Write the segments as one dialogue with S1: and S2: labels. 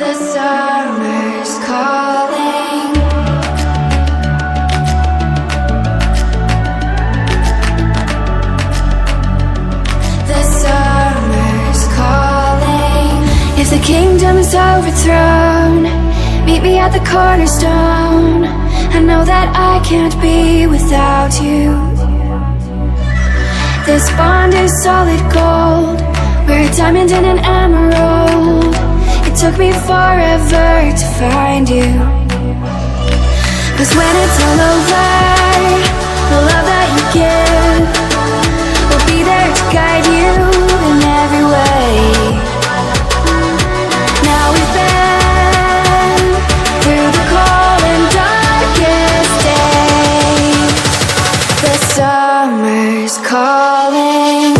S1: The summer's calling. The summer's calling. If the kingdom is overthrown, meet me at the cornerstone. I know that I can't be without you. This bond is solid gold. We're a diamond and an emerald. It took me forever to find you. 'Cause when it's all over, the love that you give will be there to guide you in every way. Now we've been through the cold and darkest days. The summer's calling.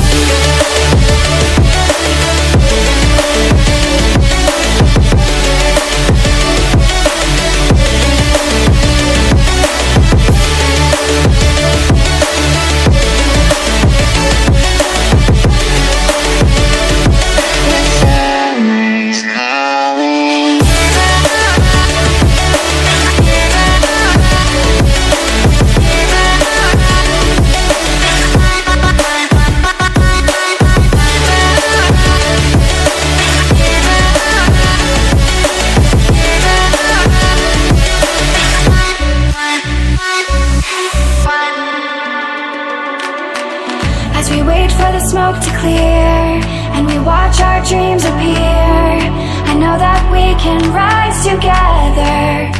S1: As we wait for the smoke to clear and we watch our dreams appear, I know that we can rise together.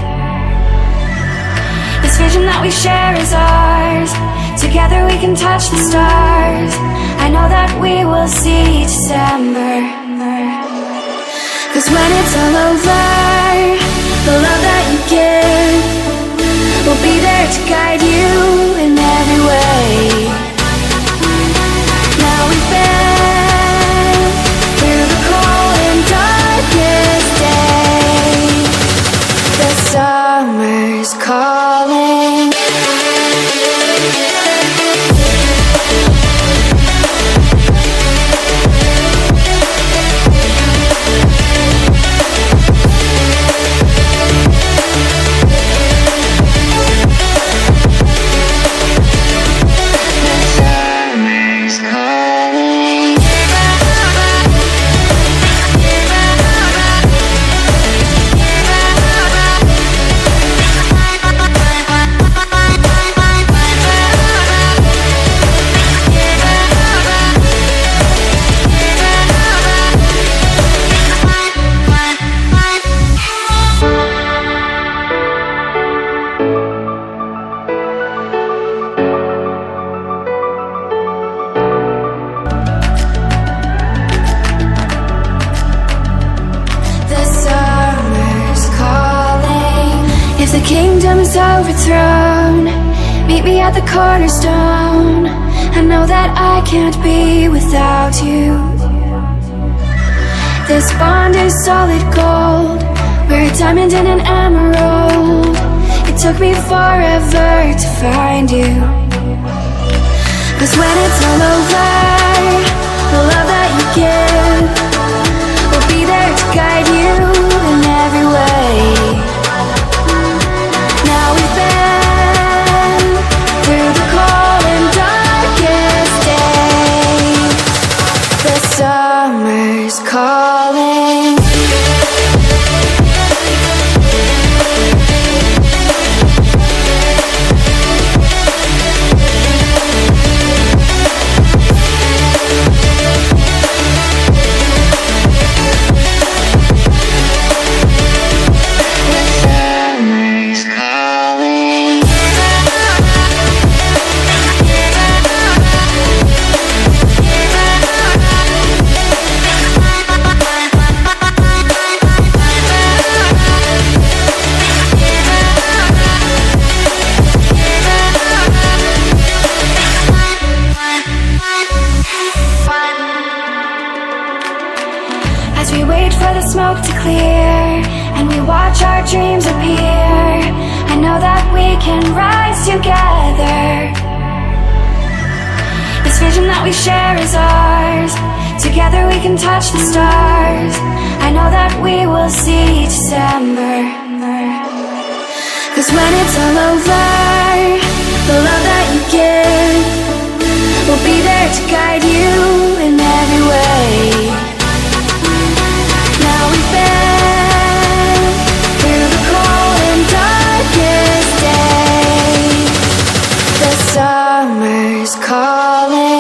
S1: This vision that we share is ours. Together we can touch the stars. I know that we will see December. 'Cause when it's all over, the love that you give will be there to guide you in every way. Now we've been through the cold and darkest days. The summer's calling. If the kingdom's overthrown, meet me at the cornerstone. I know that I can't be without you. This bond is solid gold. We're a diamond and an emerald. It took me forever to find you. 'Cause when it's all over, the love that you give will be there to guide you in every way. Now we've been through the cold and darkest days. The summer's calling. As we wait for the smoke to clear and we watch our dreams appear, I know that we can rise together. This vision that we share is ours. Together we can touch the stars. I know that we will see December. 'Cause when it's all over, the love that you give will be there to guide you in every way. Now we've been through the cold and darkest day. The summer's calling.